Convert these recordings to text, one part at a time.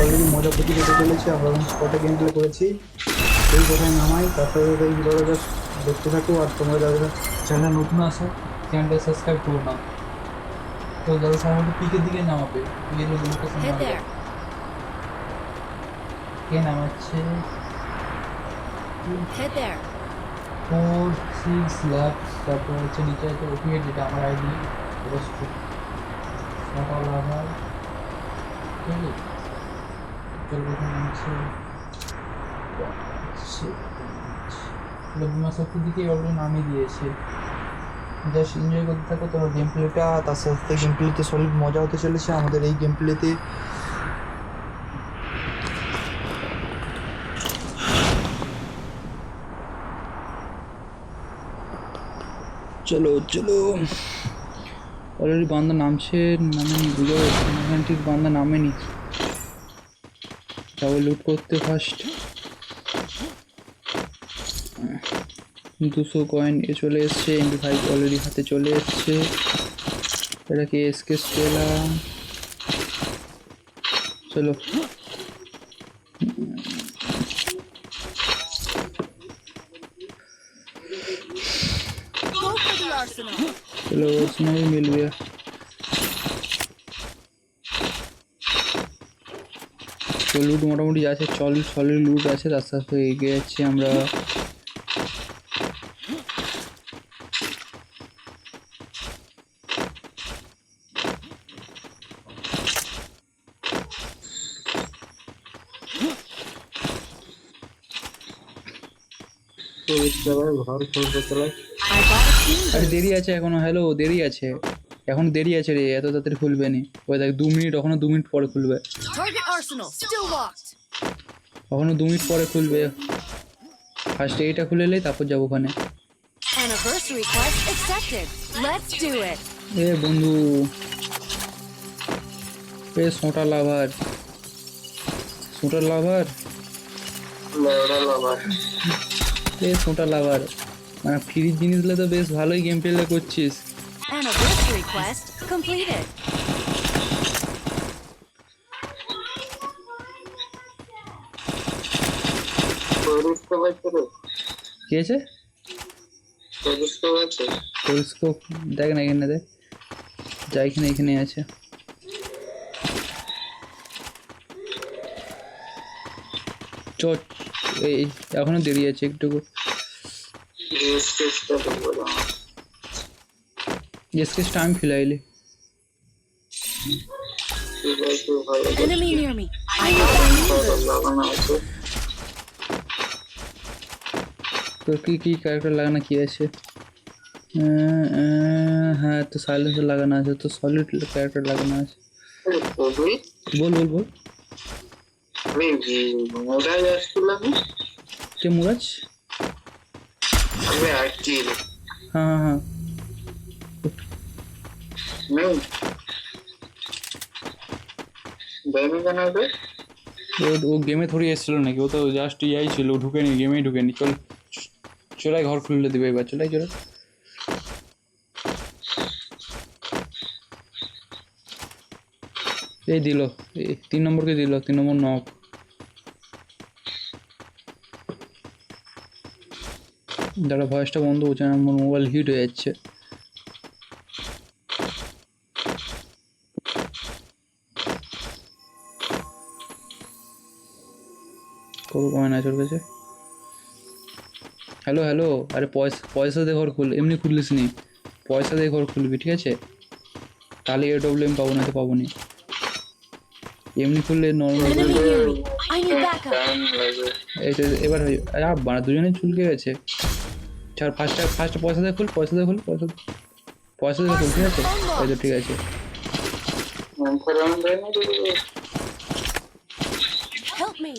Already মজা প্রতি হতে চলেছে। আমরা স্পটে গেম প্লে করেছি, এই কোথায় নামাই তারপরে এই ভিডিওটা জাস্ট দেখতে থাকো। আর তোমরা যারা চ্যানেল নতুন আসো চ্যানেলটা সাবস্ক্রাইব করো না, তো যারা সম্ভবত পিকের দিকে নামাবে, পিকের লোকেশন Head নামাবে। there. কে নামাচ্ছে? Head there. 4-6 ল্যাব, তারপর হচ্ছে নিচে আছে ওপিএ, যেটা আমার আইডি। এটা সকাল আবার ঠিক আছে। চলো এখানে হচ্ছে বিমা শক্তির দিকে অলরেডি নামিয়ে দিয়েছে। জাস্ট এনজয় করতে থাকো তোমার গেম প্লেটা, তার সাথে সাথে গেম প্লেতে সলিড মজা হতে চলেছে আমাদের এই গেম প্লেতে। চলো চলো, অলরেডি বান্দা নামছে, নামেনি বুঝে এখানে ঠিক বান্দা নামেনি। যাবো লুট করতে ফার্স্ট। 200 কয়েন এ চলে এসছে, MP5 অলরেডি হাতে চলে এসছে। এটাকে এসকেস পেলাম। চলো Go for the arsenal. चलो उसमें भी मिल गया। তো লুট মোটামুটি আছে, সলিড লুট আছে, আস্তে আস্তে এগিয়ে যাচ্ছি আমরা। আরে দেরি আছে এখনো, হ্যালো দেরি আছে, এখন দেরি আছে রে, এত তাড়াতাড়ি খুলবে নি। ওই দেখ 2 মিনিট, এখনো 2 মিনিট পরে খুলবে। Target arsenal still locked. এখনো 2 মিনিট পরে খুলবে। ফার্স্ট এইটা খুলে এলেই তারপর যাবো ওখানে। Anniversary quest accepted. Let's do it. এ বন্ধু, এ সোটা লাভার, সোটা লাভার, এ সোটা লাভার, মানে ফ্রি জিনিসগুলো তো বেশ ভালোই গেম প্লে করছিস। Anniversary quest completed. কি আছে? টেলিস্কোপ দেখ না, এখানে দেখ, যা এখানে এখানে আছে। চ এই এখনো দেরি আছে একটু। স্কেচ টাইম ফিলাইলে Enemy near me. I need that. তোর কি কি ক্যারেক্টার লাগানো কি আছে? হ্যাঁ তো সাইলেন্সার লাগানো আছে, তো সলিড ক্যারেক্টার লাগানো আছে। বল বল বল। কে মুরাজ? হ্যাঁ হ্যাঁ ও গেমে থোড়ি এসেছিল নাকি? ও তো জাস্ট ইয়াই ছিল, ঢুকেনি গেমেই ঢুকেনি। চলাই ঘর খুললে দিবে এবার, চলে এই দিল, 3 নম্বরকে দিল, 3 নম্বর নক। দাঁড়া ভয়েসটা বন্ধ হচ্ছে না, আমার মোবাইল হিট হয়ে যাচ্ছে। কত কমেন্ট আছে ওর কাছে? হ্যালো হ্যালো, আরে পয়সা দিয়ে ঘর খুল, এমনি খুললিস নি, পয়সা দিয়ে ঘর খুলবি ঠিক আছে? তাহলে AWM পাবো না তো পাবো নি, এমনি খুললে normal. Enemy near me. I need backup. এবার বাড়া দুজনে চুলকে গেছে। ছাড়, ফার্স্ট পয়সা দিয়ে খুল, পয়সা দিয়ে খুল ঠিক আছে? এই তো ঠিক আছে। Help me.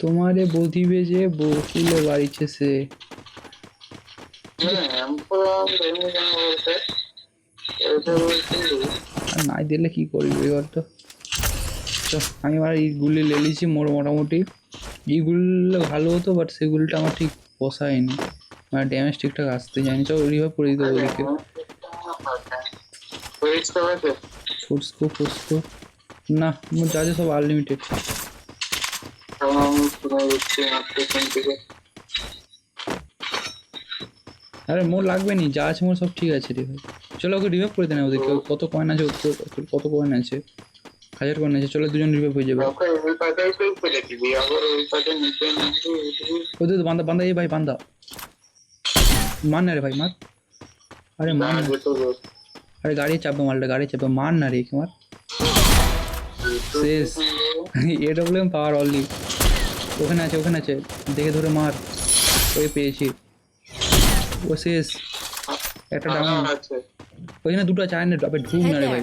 তোমারে বধিবে যে বকুলে বাড়িছে সে। নাই দিলে কি করবি এবার তো। আমি আমার এই গুলি লেলিছি মোটামুটি, এই গুলিগুলো ভালো হতো, বাট সেগুলিটা আমার ঠিক পোষায়নি, মানে ড্যামেজ ঠিকঠাক আসতে যায়নি। চল রিভাইভ করে দিতে ওদেরকে। ফোর্সকো না, মোর যা আছে সব আনলিমিটেড। আরে মোর লাগবে নি, যা আছে মোর সব ঠিক আছে রে ভাই। চলো ওকে রিভাইভ করে দেন ওদেরকে। কত কয়েন আছে কত কয়েন আছে? 1000 কয়েন আছে। চলো দুজন রিভাইভ হয়ে যাবে। ওদের তো বান্দা এই ভাই বান্দা মান না রে ভাই মার। আরে মান না। আরে গাড়ি চাপবে মালটা, গাড়ি চাপবে, মান না রে তোমার শেষ। এডব্লিউএম পাওয়ার অনলি। ওখানে আছে দেখে ধরে মার। ওই পেয়েছি, ও শেষ। একটা ডাউন। ওইখানে দুটো চায় না, আবে ঢুক না রে ভাই।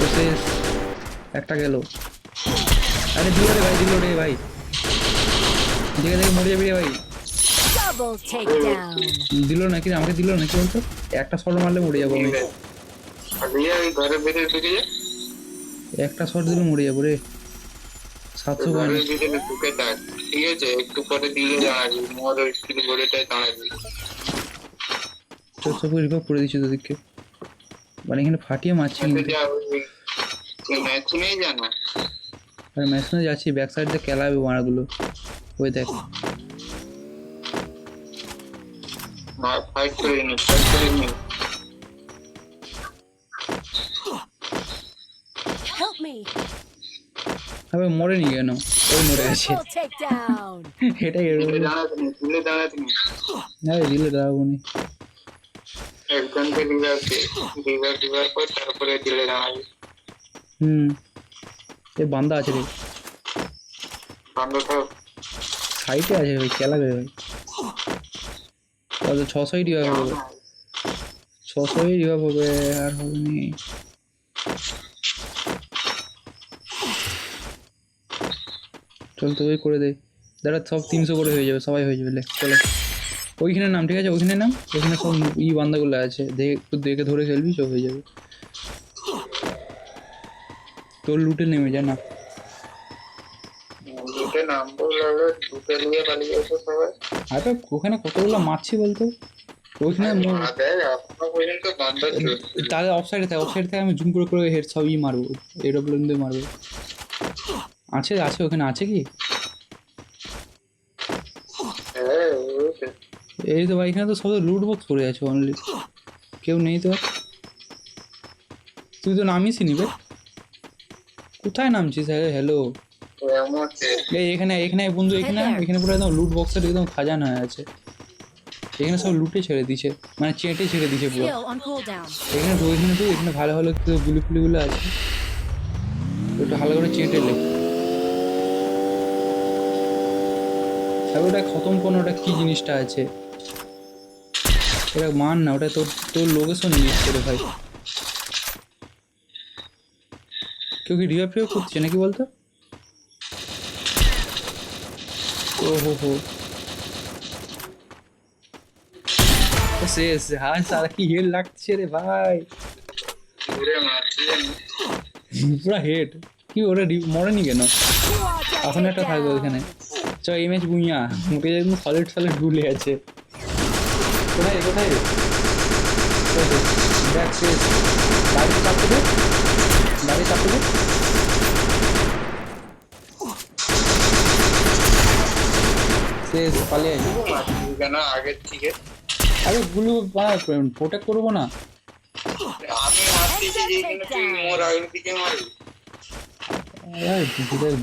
ও শেষ, একটা গেল। আরে দিল রে ভাই দেখে মরে যাবি রে ভাই। Double takedown. দিল নাকি আমাকে, দিল নাকি বলতো? একটা শট মারলে মরে যাবো আমি। একটা শট দিলে মরে যাবো রে। 700 কয়েন। ঠিক আছে, একটু পরে দিলে দাঁড়াবি, মোর স্কিল বোর্ডেটাই দাঁড়াবি। সব রিভাইভ করে দিচ্ছি তোদেরকে, মানে এখানে ফাটিয়ে মারছি। ম্যাচ নেই জানো? আর ম্যাচ না যাচ্ছি, ব্যাক সাইড দিয়ে খেলাবে মারাগুলো। ওই দেখ ফাইট করে নি। Help me. আবে মরেনি কেন? ওই মরে গেছে। Triple takedown. এটাই তুলে দাঁড়াতে নি। আরে দিলে দাঁড়াবো নি। একজনকে রিভার পর তারপরে দিলে দাঁড়াবি। এ বান্দা আছে রে, বন্ধ থাক। সাইডে আছে ভাই, খেলাবে ভাই। 600 রিভাইভ হবে, 600 রিভাইভ হবে, আর হবে নি। চল তো ওই করে দে, দাঁড়া সব 300 করে হয়ে যাবে, সবাই হয়ে যাবে। লে চলো ওইখানে নাম, ঠিক আছে ওইখানে নাম। ওইখানে সব বান্দাগুলো আছে, দেখে ধরে খেলবি, সব হয়ে যাবে। তোর লুটে নেমে যা না। দুটো নামবো, দুটো নিয়ে পালিয়ে গেছে সবাই। আরে ওখানে কতগুলো মারছি বলতো ওইখানে। তাহলে অফসাইডে থাকে, আমি জুম করে হেড সবই মারবো, এডব্লিউএম দিয়ে মারবো। আছে ওখানে আছে কি? এই তো ভাই, এখানে তো সব লুট বক্স পড়ে আছে অনলি, কেউ নেই তো। তুই তো নামিসই নি বে, কোথায় নামছিস? হ্যালো এখানে বন্ধু, এখানে পুরো একদম লুট বক্সের একদম খাজানা হয়ে আছে। এখানে সব লুটে ছেড়ে দিছে, মানে চেটে ছেড়ে দিছে পুরো। Skill on cooldown. এখানে ভালো গুলি আছে, ওটা ভালো করে চেটে লে। ওটা খতম কোনো, ওটা কি জিনিসটা আছে ওটা মান না, ওটা তোর লোকেশন নিচ্ছে রে ভাই। কেউ কি রিভাইভ করছে নাকি বলতো? ও হো শেষ। হ্যাঁ সারা কি হেড লাগছে রে ভাই, পুরা হেড। কি ওরা মরেনি কেন? এখন একটা থাকবে ওইখানে। চ ইমেজ বুইয়া মুখে একদম সলিড ঢুলে আছে। কোথায় দেখ শেষ। গাড়ি চাপতে দে শেষ, পালিয়ে কেন আগের থেকে? আরে গুলো প্রোটেক্ট করবো না? আমি মারতেছি যেখানে তুই মোর আগের দিকে মারবি।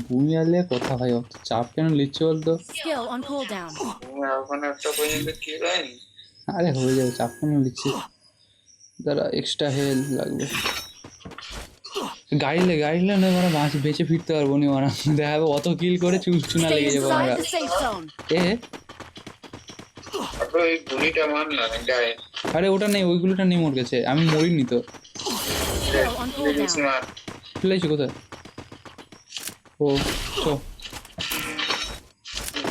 বুমিয়ালে কথা ভাই, অত চাপ কেন নিচ্ছে বলতো? Skill on cooldown. এখন একটা পর্যন্ত কি লাইন? আরে হয়ে যাবে, চাপ কেন নিচ্ছিস? দাঁড়া এক্সট্রা হেলথ লাগবে। গাড়ি লে না, আমরা বেঁচে ফিরতে পারবো নি। আমরা দেখাবো অত কিল করে চুনা Stay লেগে যাবো আমরা। inside the safe zone. এই গুলিটা মার না গায়ে। আরে ওটা নেই, ওইগুলোটা নেই মোর কাছে, আমি মরিনি তো। Skill on cooldown. ফেলেছি কোথায়? ও চো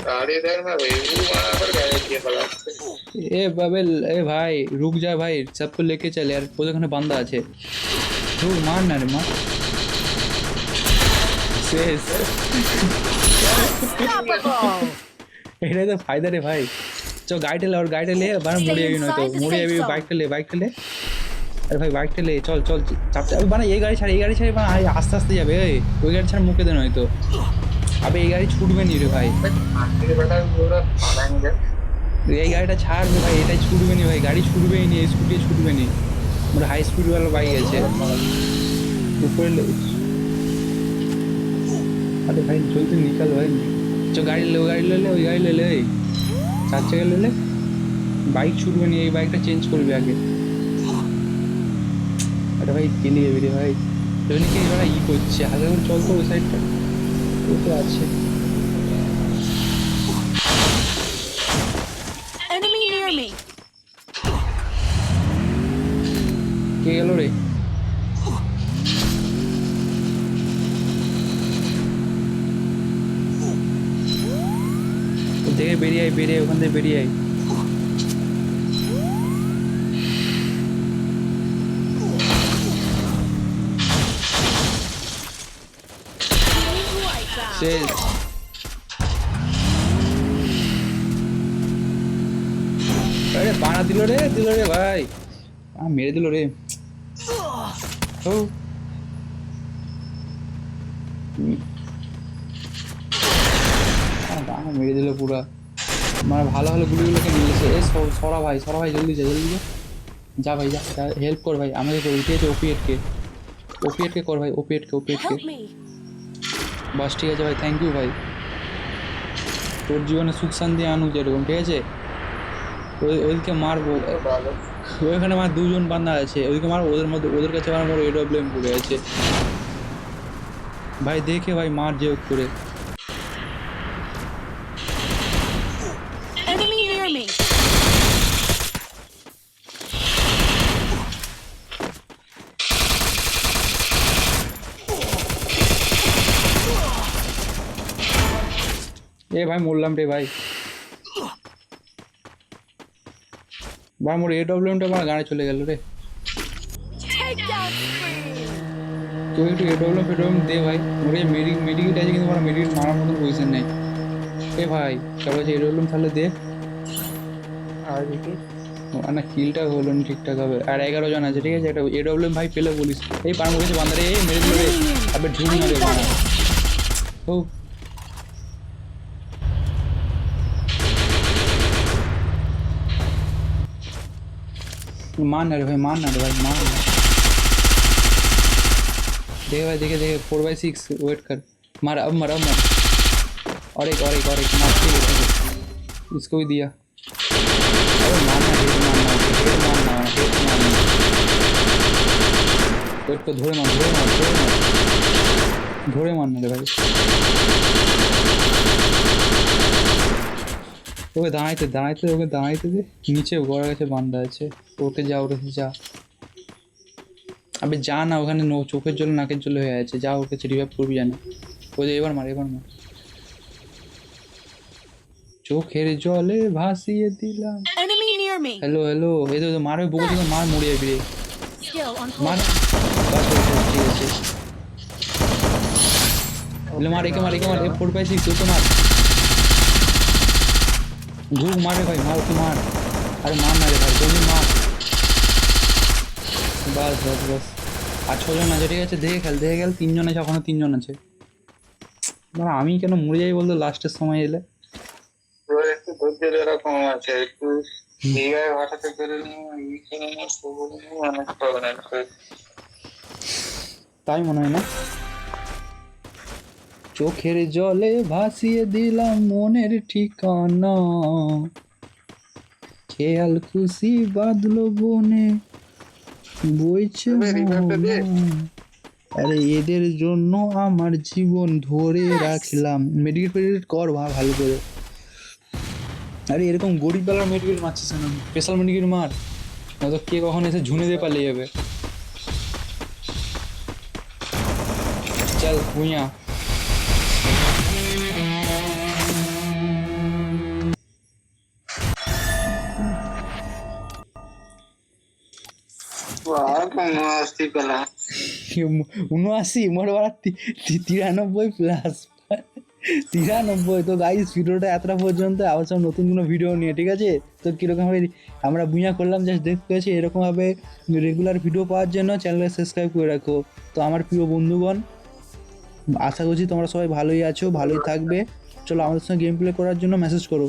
गाड़ी देख ना भाई, वो वहां पर गाड़ी के पलाते। ए भाई रुक जा भाई, सबको लेके चल यार, वो ওখানে বান্দা আছে। তো মার না রে মার। শেষ। এটাই তো ফায়দা রে ভাই। চ গাড়িটা লে, ওর গাড়িটা লে, মানে মরে যাবি নয়তো, মরে যাবি। বাইকটা লে, বাইকটা লে। আরে ভাই বাইকটা লে, চল চল চাপতে। মানে এই গাড়ি ছাড়, এই গাড়ি ছাড়ে, মানে আস্তে আস্তে যাবে। ওই গাড়ি ছাড়া মুখে দেন হয়তো। আবে এই গাড়ি ছুটবে নি রে ভাই, আজকের বেলা ওরা পালায় নিয়ে যায়। এই গাড়িটা ছাড়বে ভাই, এটাই ছুটবে নি ভাই, গাড়ি ছুটবেই নি, স্কুটি ছুটবে নি। আমরা হাই স্পিড ওয়ালা বাইক আছে উপরে अरे भाई जल्दी निकल भाई। जो गाड़ी ले, वो गाड़ी ले ले, ওই গাড়ি ले ले, চার চাকা ले ले। বাইক ছুটবে নি, এই বাইকটা চেঞ্জ করবি আগে। আরে ভাই কেলি যাবি রে ভাই, জনিকে এবার ই করছে, আগে করে চল তো ওই সাইডটা, ও তো আছে। Enemy near me. কে গেল রে? দেখে বেরিয়ে আয়, বেরিয়ে আয়, ওখান থেকে বেরিয়ে আয়। শেষ। আরে বানা দিল রে, দিল রে ভাই, মেরে দিল রে। ও বানা মেরে দিল পুরা, মানে ভালো ভালো গুলিগুলোকে মিলেছে। এ সরা ভাই, সরা ভাই, জলদি যা, জলদি যা, যা ভাই, যা হেল্প কর ভাই আমাদেরকে। উঠিয়েছে ওপিএটকে, ওপিএটকে কর ভাই, ওপিএটকে, ওপিএটকে। Help me. বাস ঠিক আছে ভাই, থ্যাংক ইউ ভাই। তোর জীবনে সুখ শান্তি আনুক যেরকম, ঠিক আছে। ওইদিকে মারবো, ওইখানে আমার দুজন বান্দা আছে, ওইদিকে মারবো, ওদের মধ্যে ওদের কাছে আমার বড় এডব্লিউএম পড়ে আছে ভাই। দেখে ভাই মার যে করে। Enemy near me. এ ভাই মরলাম রে ভাই, ভাই মোর এডব্লিউএমটা আমার গাড়ি চলে গেল রে। Take down spree. তুই একটু এডব্লিউএম ফেডব্লিউএম দে ভাই, মোর এই মেডিকেট আছে কিন্তু আমার মেডিকেট মারার মতন পজিশন নেই। এ ভাই তারপর যে এডব্লিউএম তাহলে দে। আর কি না কিলটা হলো না ঠিকঠাক হবে, আর 11 জন আছে, ঠিক আছে। একটা এডব্লিউএম ভাই পেলে বলিস। এই পার মুখে বান্দা রে, এই মেরে দিল রে। আবে ঢুক না রে বানা। ও मान ना रे भाई, मान ना रे भाई, मान ना। देखे भाई, देखे देखे 4/6 वेट कर। मार अब, मर अब मर। और एक मार, ठीक है ठीक है। इसको भी दिया। अरे मारना, हेड मारना, हेड मारना, हेड मारना। वेट को धोरे मार, धोरे मार, धोरे मार, धोरे मारना रे भाई। ওকে দাঁড়াইতে দাঁড়াইতে, ওকে দাঁড়াইতে দে। নিচে ঘরের কাছে বান্দা আছে, ওকে যা, ওকে যা। আবে যা না, ওখানে চোখের জল নাকের জল হয়ে আছে, যা ওকে রিভাইভ করবি জানা। ও যে এবার মার, এবার মার। চোখের জলে ভাসিয়ে দিলাম। Enemy near me. Hello hello, এই তো মারবে বকে দিকে, মার মরে যাবি রে, Skill on মার। hold. বাস ঠিক আছে, বলে মার, একে মার, একে মার। 4/6 ওকে মার। ঝুঁক মারে ভাই, মার ওকে মার। আরে মার না রে ভাই, জলদি মার। বাস বাস বাস। আর 6 জন আছে, ঠিক আছে। দেখে খেল, দেখে খেল। 3 জন আছে, এখনো 3 জন আছে। মানে আমি কেন মরে যাই বলতো লাস্টের সময় এলে। তোর একটু ধৈর্য ধরা কম আছে, একটু জায়গায় ভাষাতে করে অনেক প্রবলেম। তাই মনে হয় না। চোখের জলে ভাসিয়ে দিলাম মনের ঠিকানা, খেয়াল খুশি বাদলো বনে বইছে মোহনা। আরে এদের জন্য আমার জীবন ধরে রাখলাম। মেডিকেট কর ভালো করে। আরে এরকম গরিব বেলার মেডিকেট মারছিস না, স্পেশাল মেডিকেট মার, নয়তো কে কখন এসে ঝুনে দিয়ে পালিয়ে যাবে। চল ভুইয়া। আসতে পেলাম 79 মোট 93 প্লাস 93। তো গাইস ভিডিওটা এতটা পর্যন্ত, আবার সব নতুন কোনো ভিডিও নিয়ে, ঠিক আছে? তো কীরকমভাবে আমরা বুইয়া করলাম জাস্ট দেখতে পেয়েছি, এরকমভাবে রেগুলার ভিডিও পাওয়ার জন্য চ্যানেলটা সাবস্ক্রাইব করে রাখো। তো আমার প্রিয় বন্ধুগণ, আশা করছি তোমরা সবাই ভালোই আছো, ভালোই থাকবে। চলো আমাদের সঙ্গে গেম প্লে করার জন্য মেসেজ করো।